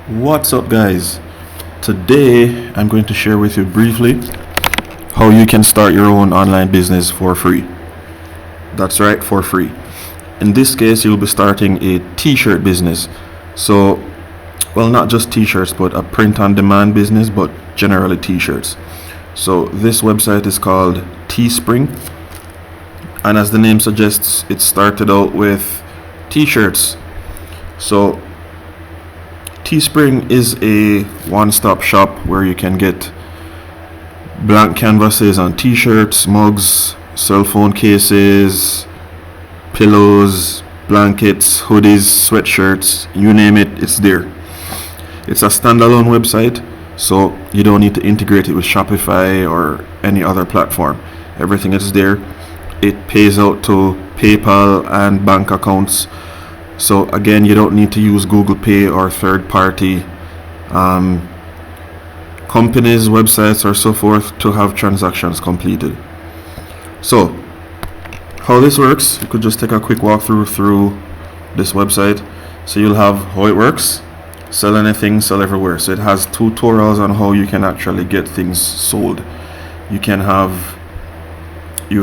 What's up, guys? Today I'm going to share with you briefly how you can start your own online business for free. That's right, for free. In this case, you'll be starting a t-shirt business. So, well, not just t-shirts, but a print on demand business, but generally t-shirts. So, this website is called Teespring, and as the name suggests, it started out with t-shirts. So, Teespring is a one-stop shop where you can get blank canvases on t-shirts, mugs, cell phone cases, pillows, blankets, hoodies, sweatshirts, you name it, it's there. It's a standalone website, so you don't need to integrate it with Shopify or any other platform. Everything is there. It pays out to PayPal and bank accounts. So again, you don't need to use Google Pay or third-party companies, websites, or so forth to have transactions completed. So, how this works, you could just take a quick walkthrough through this website. So you'll have how it works, sell anything, sell everywhere. So it has tutorials on how you can actually get things sold. You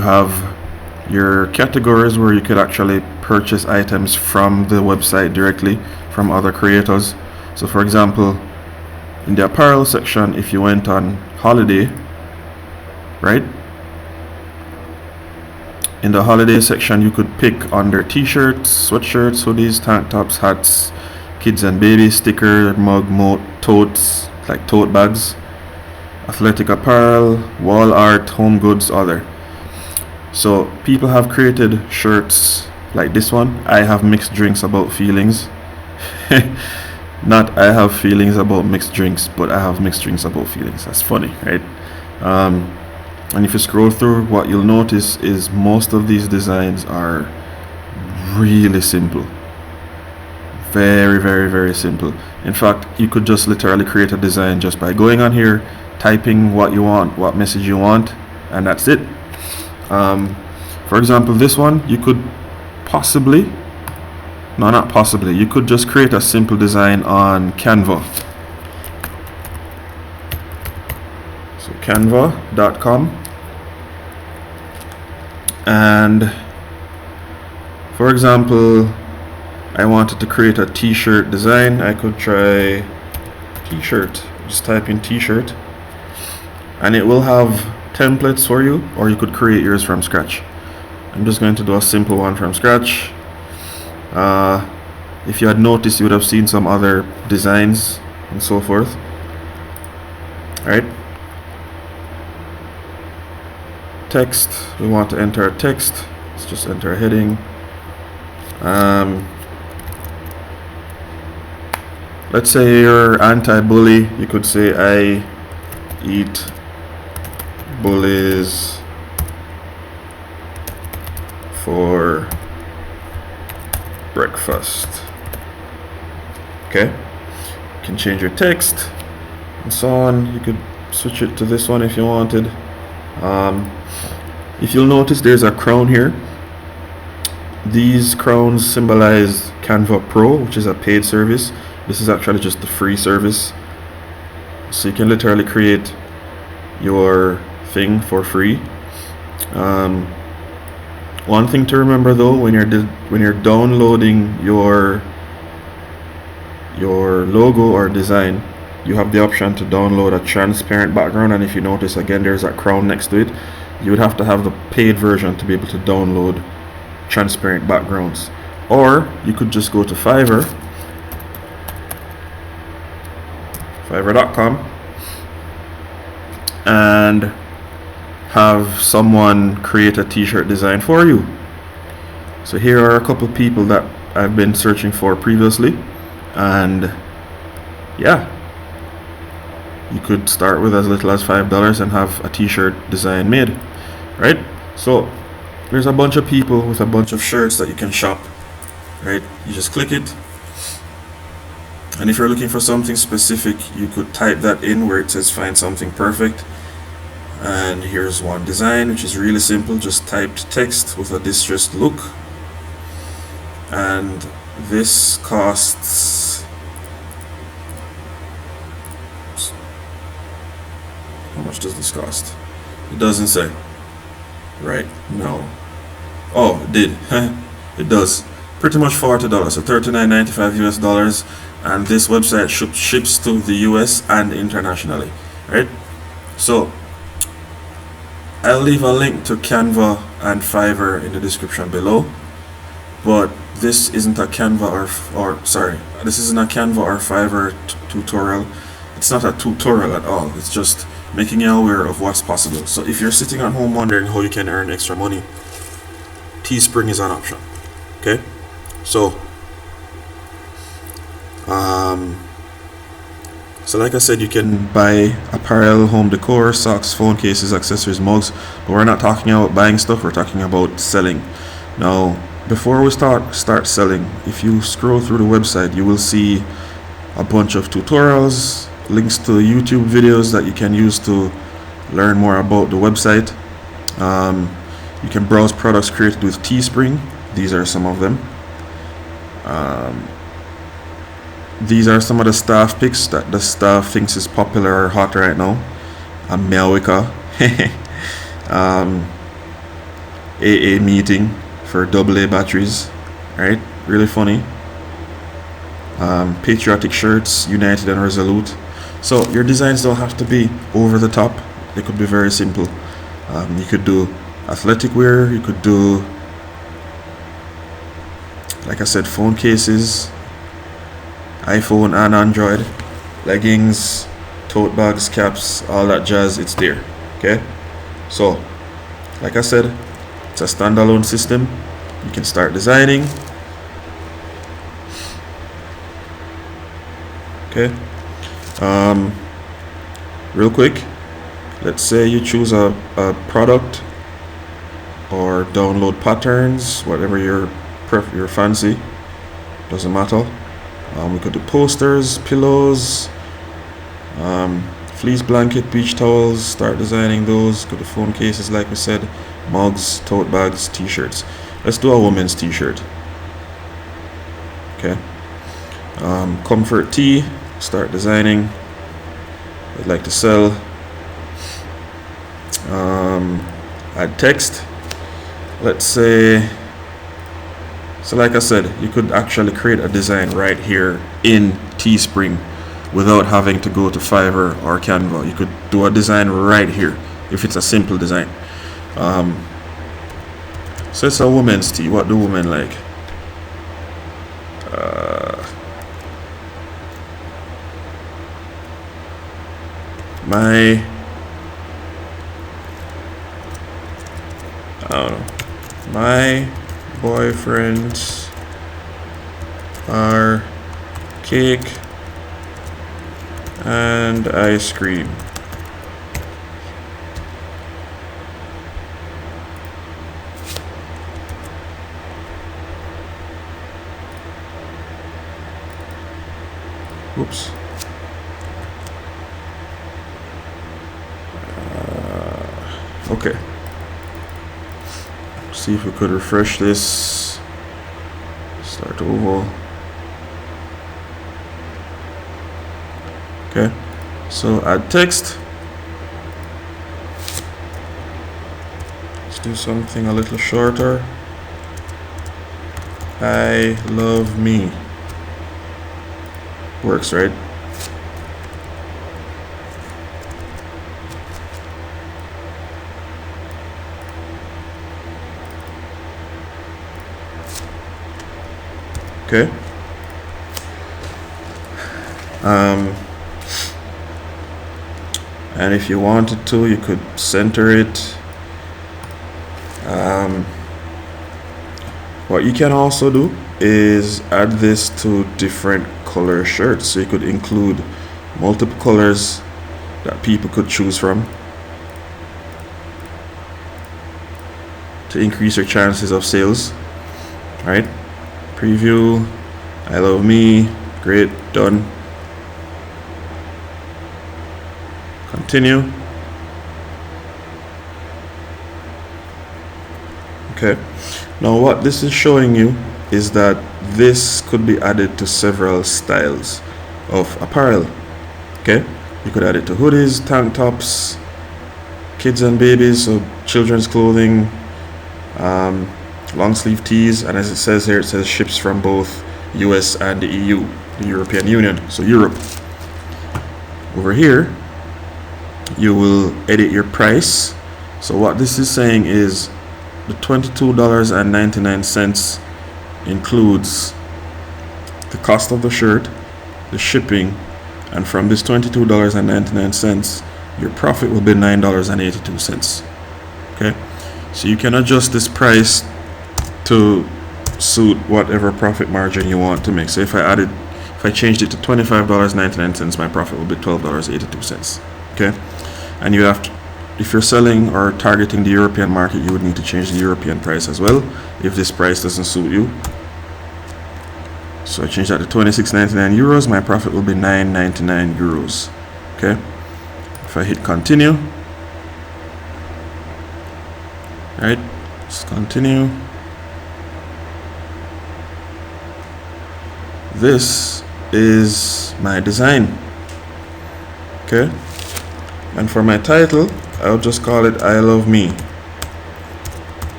have your categories where you could actually purchase items from the website directly from other creators. So for example, in the apparel section, if you went on holiday, right? In the holiday section, you could pick under t-shirts, sweatshirts, hoodies, tank tops, hats, kids and baby, sticker, mug, totes, like tote bags, athletic apparel, wall art, home goods, other. So people have created shirts like this one. I have mixed drinks about feelings. Not I have feelings about mixed drinks, but I have mixed drinks about feelings. That's funny, right? And if you scroll through, what you'll notice is most of these designs are really simple. Very, very, very simple. In fact, you could just literally create a design just by going on here, typing what you want, what message you want, and that's it. For example, this one, you could you could just create a simple design on Canva. So canva.com, and for example, I wanted to create a t-shirt design. I could try t-shirt, just type in t-shirt, and it will have templates for you, or you could create yours from scratch. I'm just going to do a simple one from scratch. If you had noticed, you would have seen some other designs and so forth. Alright. Text, we want to enter a text. Let's just enter a heading. Let's say you're anti-bully. You could say, I eat bullies for breakfast. Okay, you can change your text and so on. You could switch it to this one if you wanted. If you'll notice, there's a crown here. These crowns symbolize Canva Pro, which is a paid service. This is actually just the free service, so you can literally create your thing for free. One thing to remember though, when you're downloading your logo or design, you have the option to download a transparent background, and if you notice again, there's a crown next to it. You would have to have the paid version to be able to download transparent backgrounds, or you could just go to fiverr.com and have someone create a t-shirt design for you. So here are a couple people that I've been searching for previously, and yeah, you could start with as little as $5 and have a t-shirt design made, right? So there's a bunch of people with a bunch of shirts that you can shop, right? You just click it, and if you're looking for something specific, you could type that in where it says find something perfect. And here's one design, which is really simple, just typed text with a distressed look, and this costs How much does this cost? It doesn't say. Right? No. Oh, it did. It does. Pretty much $40. So $39.95 US dollars. And this website ships to the US and internationally. Right? So I'll leave a link to Canva and Fiverr in the description below. But this isn't a Canva this isn't a Canva or Fiverr tutorial. It's not a tutorial at all. It's just making you aware of what's possible. So if you're sitting at home wondering how you can earn extra money, Teespring is an option. Okay, so like I said, you can buy apparel, home decor, socks, phone cases, accessories, mugs, but we're not talking about buying stuff, we're talking about selling. Now, before we start selling, if you scroll through the website, you will see a bunch of tutorials, links to YouTube videos that you can use to learn more about the website. You can browse products created with Teespring. These are some of them. These are some of the staff picks that the staff thinks is popular or hot right now. America. AA meeting for AA batteries. Right? Really funny. Patriotic shirts, United and Resolute. So your designs don't have to be over the top. They could be very simple. You could do athletic wear. You could do, like I said, phone cases, iPhone and Android, leggings, tote bags, caps, all that jazz. It's there. Okay. So, like I said, it's a standalone system. You can start designing. Okay. Real quick, let's say you choose a product or download patterns, whatever your fancy, doesn't matter. We could do posters, pillows, fleece blanket, beach towels, start designing those. Could do phone cases, like we said, mugs, tote bags, t-shirts. Let's do a woman's t-shirt. Okay. Comfort tee, start designing. I'd like to sell. Add text. Let's say, so like I said, you could actually create a design right here in Teespring without having to go to Fiverr or Canva. You could do a design right here if it's a simple design. So it's a woman's tee. What do women like? My boyfriends are cake and ice cream. Oops. Okay. See if we could refresh this. Start over. Okay. So add text. Let's do something a little shorter. I love me. Works, right? Okay. And if you wanted to, you could center it. What you can also do is add this to different color shirts, so you could include multiple colors that people could choose from to increase your chances of sales. All right. Preview, I love me, great, done. Continue. Okay, now what this is showing you is that this could be added to several styles of apparel. Okay, you could add it to hoodies, tank tops, kids and babies, so children's clothing, long sleeve tees, and as it says here, it says ships from both US and the EU, the European Union, so Europe. Over here you will edit your price. So what this is saying is the $22.99 includes the cost of the shirt, the shipping, and from this $22.99 your profit will be $9.82. Okay, so you can adjust this price to suit whatever profit margin you want to make. So if I changed it to $25.99, my profit will be $12.82. Okay, and you have to, if you're selling or targeting the European market, you would need to change the European price as well if this price doesn't suit you. So I change that to 26.99 euros, my profit will be 9.99 euros. Okay, if I hit continue, right, let's continue. This is my design. Okay, and for my title, I'll just call it I Love Me.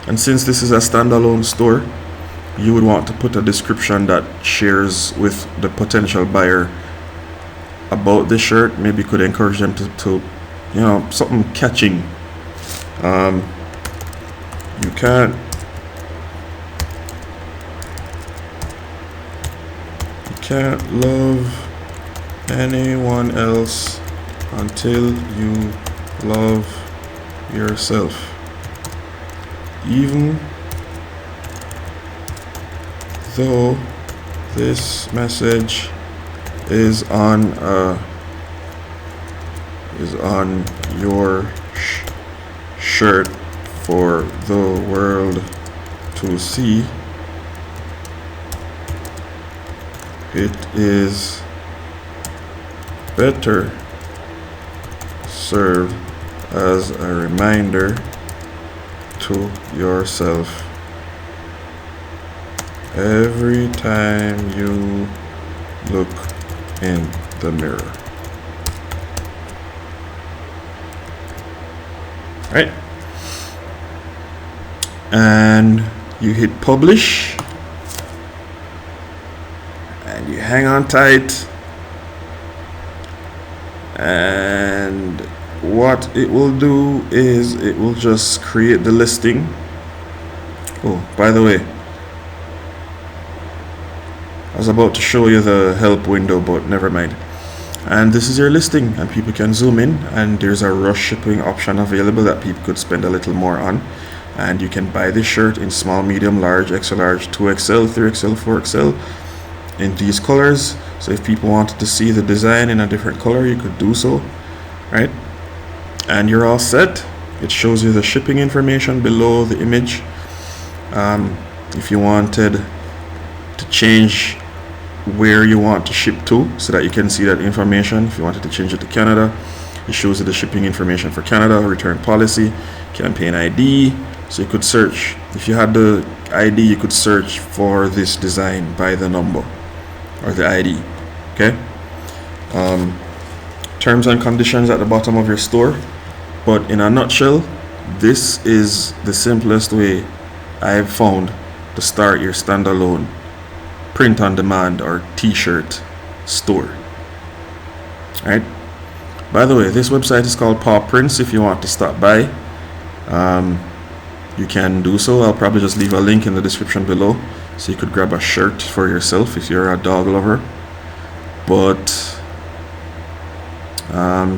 And since this is a standalone store, you would want to put a description that shares with the potential buyer about the shirt. Maybe could encourage them to you know, something catching. You can't love anyone else until you love yourself. Even though this message is on your shirt for the world to see, it is better served as a reminder to yourself every time you look in the mirror. Right? And you hit publish and you hang on tight, and what it will do is it will just create the listing. Oh, by the way, I was about to show you the help window, but never mind. And this is your listing, and people can zoom in, and there's a rush shipping option available that people could spend a little more on. And you can buy this shirt in small, medium, large, extra large, 2XL, 3XL, 4XL in these colors. So if people wanted to see the design in a different color, you could do so, right? And you're all set. It shows you the shipping information below the image. If you wanted to change where you want to ship to so that you can see that information, if you wanted to change it to Canada, it shows you the shipping information for Canada, return policy, campaign ID. So you could search, if you had the ID, you could search for this design by the number or the ID. Okay, terms and conditions at the bottom of your store. But in a nutshell, this is the simplest way I've found to start your standalone print on demand or t-shirt store. Alright, by the way, this website is called Paw Prints. If you want to stop by, you can do so. I'll probably just leave a link in the description below so you could grab a shirt for yourself if you're a dog lover. But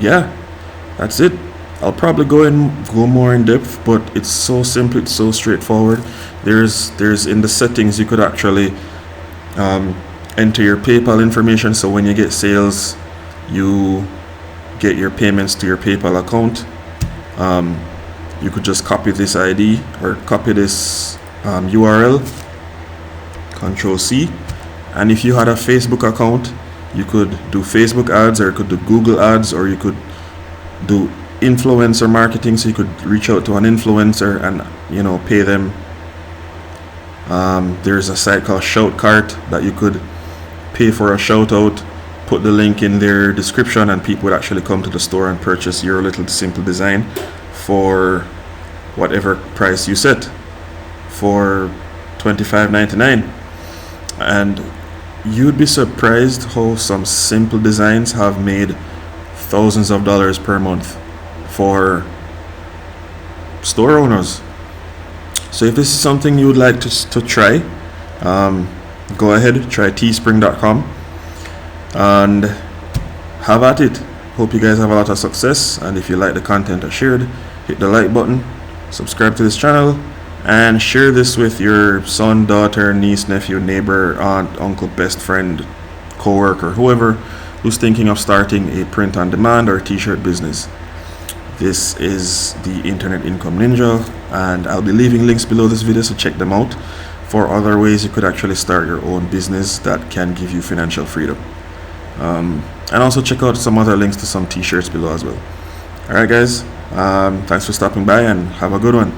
yeah, that's it. I'll probably go more in depth, but it's so simple, it's so straightforward. There's in the settings you could actually enter your PayPal information, so when you get sales you get your payments to your PayPal account. You could just copy this ID or copy this URL, Control C, and if you had a Facebook account, you could do Facebook ads, or you could do Google ads, or you could do influencer marketing, so you could reach out to an influencer and, you know, pay them. There's a site called Shoutcart that you could pay for a shout out, put the link in their description, and people would actually come to the store and purchase your little simple design for whatever price you set, for $25.99. And you'd be surprised how some simple designs have made thousands of dollars per month for store owners. So if this is something you would like to try, go ahead, try teespring.com and have at it. Hope you guys have a lot of success, and if you like the content I shared, hit the like button, subscribe to this channel, and share this with your son, daughter, niece, nephew, neighbor, aunt, uncle, best friend, co-worker, whoever who's thinking of starting a print on demand or t-shirt business. This is the Internet Income Ninja, and I'll be leaving links below this video, so check them out for other ways you could actually start your own business that can give you financial freedom. And also check out some other links to some t-shirts below as well. Alright guys, thanks for stopping by, and have a good one.